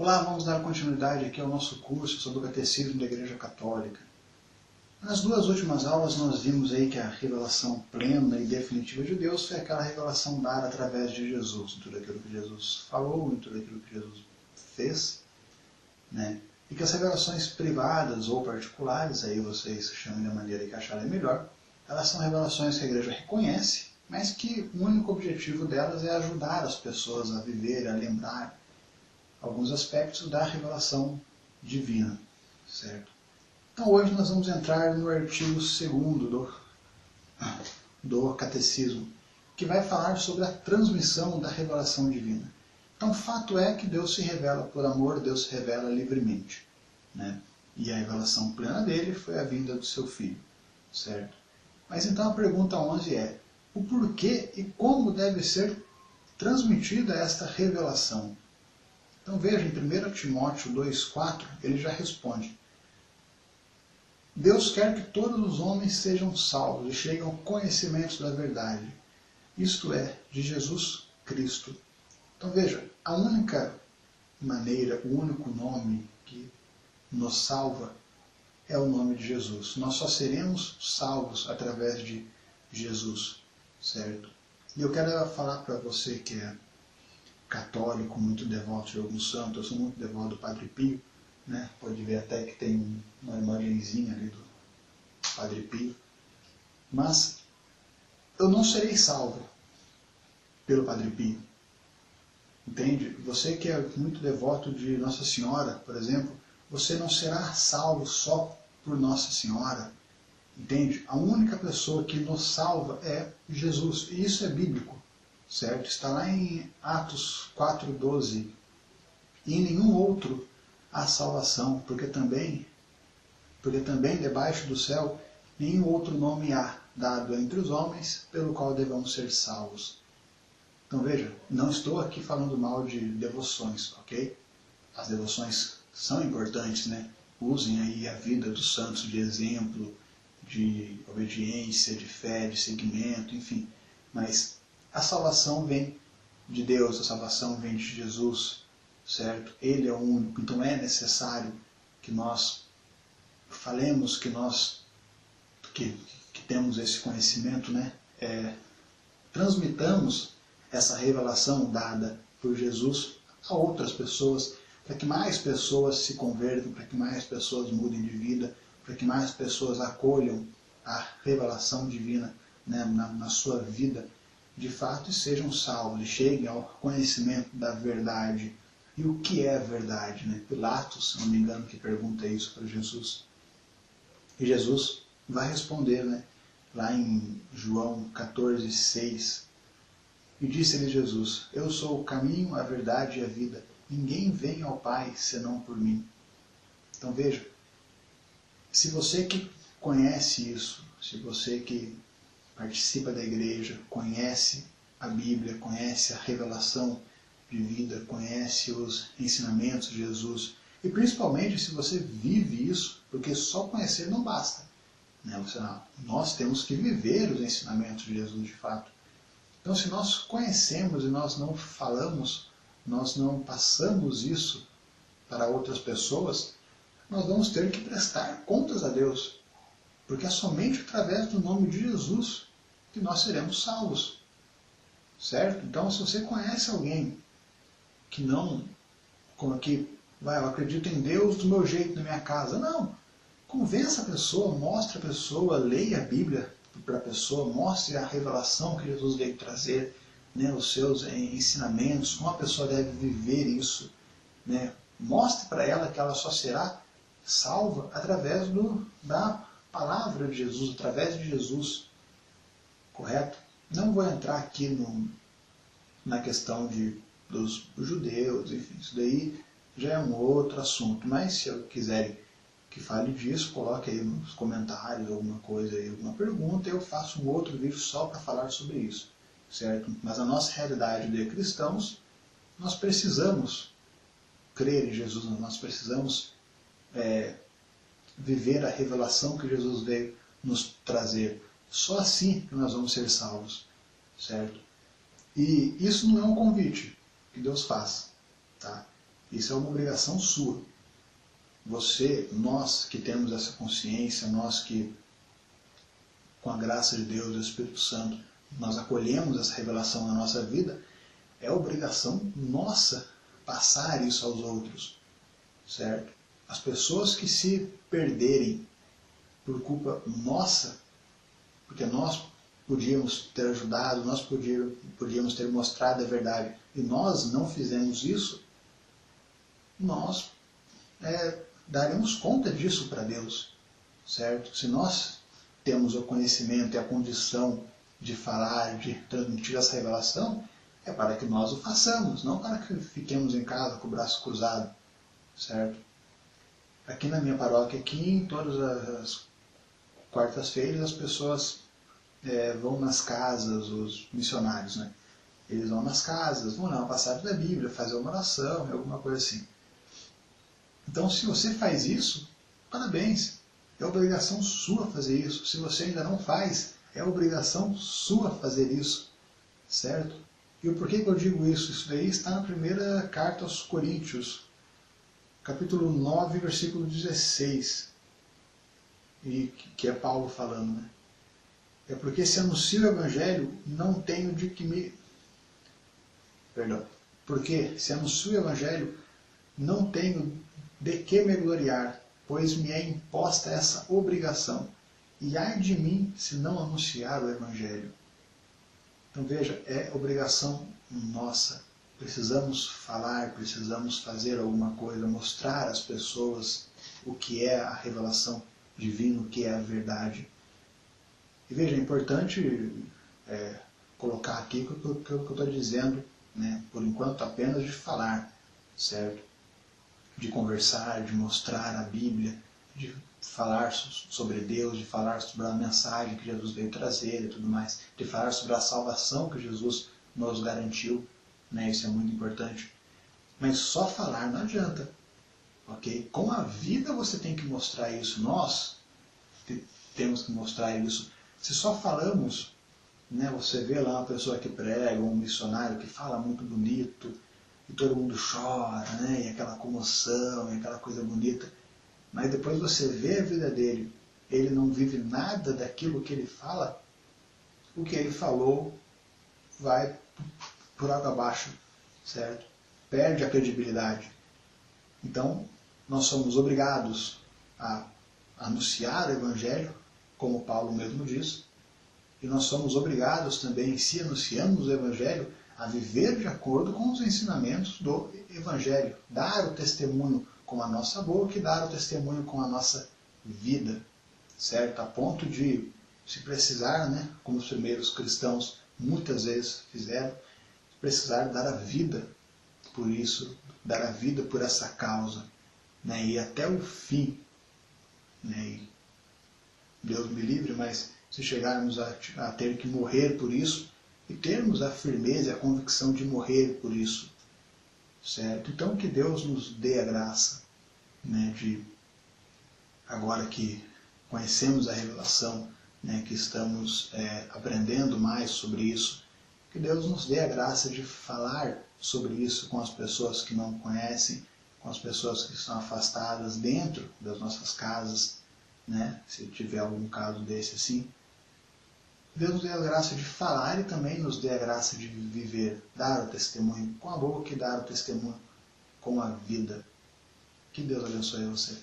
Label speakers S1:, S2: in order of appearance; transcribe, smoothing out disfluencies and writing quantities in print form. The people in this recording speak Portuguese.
S1: Olá, vamos dar continuidade aqui ao nosso curso sobre o Catecismo da Igreja Católica. Nas duas últimas aulas nós vimos aí que a revelação plena e definitiva de Deus foi aquela revelação dada através de Jesus, em tudo aquilo que Jesus falou, em tudo aquilo que Jesus fez, né? E que as revelações privadas ou particulares, aí vocês chamem da maneira que acharem melhor, elas são revelações que a Igreja reconhece, mas que o único objetivo delas é ajudar as pessoas a viver, a lembrar alguns aspectos da revelação divina, certo? Então hoje nós vamos entrar no artigo 2º do Catecismo, que vai falar sobre a transmissão da revelação divina. Então o fato é que Deus se revela por amor, Deus se revela livremente, né? E a revelação plena dele foi a vinda do seu Filho, certo? Mas então a pergunta 11 é: o porquê e como deve ser transmitida esta revelação? Então veja, em 1 Timóteo 2,4, ele já responde: Deus quer que todos os homens sejam salvos e cheguem ao conhecimento da verdade, isto é, de Jesus Cristo. Então veja, a única maneira, o único nome que nos salva é o nome de Jesus. Nós só seremos salvos através de Jesus, certo? E eu quero falar para você que é católico, muito devoto de algum santo. Eu sou muito devoto do Padre Pio, né? Pode ver até que tem uma imagenzinha ali do Padre Pio. Mas eu não serei salvo pelo Padre Pio. Entende? Você que é muito devoto de Nossa Senhora, por exemplo, você não será salvo só por Nossa Senhora. Entende? A única pessoa que nos salva é Jesus. E isso é bíblico. Certo? Está lá em Atos 4,12. E em nenhum outro há salvação, porque também debaixo do céu nenhum outro nome há dado entre os homens pelo qual devamos ser salvos. Então veja, não estou aqui falando mal de devoções, ok? As devoções são importantes, né? Usem aí a vida dos santos de exemplo, de obediência, de fé, de seguimento, enfim. Mas a salvação vem de Deus, a salvação vem de Jesus, certo? Ele é o único, então é necessário que nós falemos, que temos esse conhecimento, né? Transmitamos essa revelação dada por Jesus a outras pessoas, para que mais pessoas se convertam, para que mais pessoas mudem de vida, para que mais pessoas acolham a revelação divina, né, na sua vida, de fato, e sejam salvos, e cheguem ao conhecimento da verdade. E o que é verdade? Né? Pilatos, se não me engano, que pergunta isso para Jesus. E Jesus vai responder, né? Lá em João 14,6. E disse-lhe Jesus: Eu sou o caminho, a verdade e a vida. Ninguém vem ao Pai senão por mim. Então veja, se você que conhece isso, se você que participa da igreja, conhece a Bíblia, conhece a revelação de vida, conhece os ensinamentos de Jesus, e principalmente se você vive isso, porque só conhecer não basta, né? Nós temos que viver os ensinamentos de Jesus de fato. Então, se nós conhecemos e nós não falamos, nós não passamos isso para outras pessoas, nós vamos ter que prestar contas a Deus, porque é somente através do nome de Jesus que nós seremos salvos, certo? Então, se você conhece alguém que não, como aqui, eu acredito em Deus do meu jeito, na minha casa, não. Convença a pessoa, mostre a pessoa, leia a Bíblia para a pessoa, mostre a revelação que Jesus veio trazer, né, os seus ensinamentos, como a pessoa deve viver isso, né? Mostre para ela que ela só será salva através da palavra de Jesus, através de Jesus. Correto? Não vou entrar aqui na questão dos judeus, enfim, isso daí já é um outro assunto, mas se quiserem que fale disso, coloque aí nos comentários alguma coisa, aí, alguma pergunta, eu faço um outro vídeo só para falar sobre isso, certo? Mas a nossa realidade de cristãos, nós precisamos crer em Jesus, nós precisamos viver a revelação que Jesus veio nos trazer. Só assim que nós vamos ser salvos, certo? E isso não é um convite que Deus faz, tá? Isso é uma obrigação sua. Você, nós que temos essa consciência, nós que, com a graça de Deus e do Espírito Santo, nós acolhemos essa revelação na nossa vida, é obrigação nossa passar isso aos outros, certo? As pessoas que se perderem por culpa nossa, porque nós podíamos ter ajudado, nós podíamos ter mostrado a verdade, e nós não fizemos isso, nós daremos conta disso para Deus, certo? Se nós temos o conhecimento e a condição de falar, de transmitir essa revelação, é para que nós o façamos, não para que fiquemos em casa com o braço cruzado, certo? Aqui na minha paróquia, aqui em todas as quartas-feiras, as pessoas vão nas casas, os missionários, né? Eles vão nas casas, vão ler uma passagem da Bíblia, fazer uma oração, alguma coisa assim. Então, se você faz isso, parabéns, é obrigação sua fazer isso. Se você ainda não faz, é obrigação sua fazer isso, certo? E por que eu digo isso? Isso daí está na primeira carta aos Coríntios, capítulo 9, versículo 16, e que é Paulo falando, né? É porque se anuncio o Evangelho, não tenho de que me... Perdão. Porque se anuncio o Evangelho, não tenho de que me gloriar, pois me é imposta essa obrigação. E ai de mim se não anunciar o Evangelho. Então veja, é obrigação nossa. Precisamos falar, precisamos fazer alguma coisa, mostrar às pessoas o que é a revelação divina, o que é a verdade. E veja, é importante colocar aqui o que eu estou dizendo, né, por enquanto apenas de falar, certo? De conversar, de mostrar a Bíblia, de falar sobre Deus, de falar sobre a mensagem que Jesus veio trazer e tudo mais, de falar sobre a salvação que Jesus nos garantiu, né? Isso é muito importante. Mas só falar não adianta, ok? Com a vida você tem que mostrar isso. Nós temos que mostrar isso. Se só falamos, né, você vê lá uma pessoa que prega, um missionário que fala muito bonito, e todo mundo chora, né, e aquela comoção, e aquela coisa bonita, mas depois você vê a vida dele, ele não vive nada daquilo que ele fala, o que ele falou vai por água abaixo, certo? Perde a credibilidade. Então, nós somos obrigados a anunciar o Evangelho, como Paulo mesmo diz, e nós somos obrigados também, se anunciamos o Evangelho, a viver de acordo com os ensinamentos do Evangelho, dar o testemunho com a nossa boca e dar o testemunho com a nossa vida, certo? A ponto de, se precisar, né, como os primeiros cristãos muitas vezes fizeram, precisar dar a vida por isso, dar a vida por essa causa, né, e até o fim, né, e Deus me livre, mas se chegarmos a ter que morrer por isso, e termos a firmeza e a convicção de morrer por isso, certo? Então que Deus nos dê a graça, né, de, agora que conhecemos a revelação, né, que estamos aprendendo mais sobre isso, que Deus nos dê a graça de falar sobre isso com as pessoas que não conhecem, com as pessoas que estão afastadas dentro das nossas casas, né, se tiver algum caso desse assim. Deus nos dê a graça de falar e também nos dê a graça de viver, dar o testemunho com a boca e dar o testemunho com a vida. Que Deus abençoe você.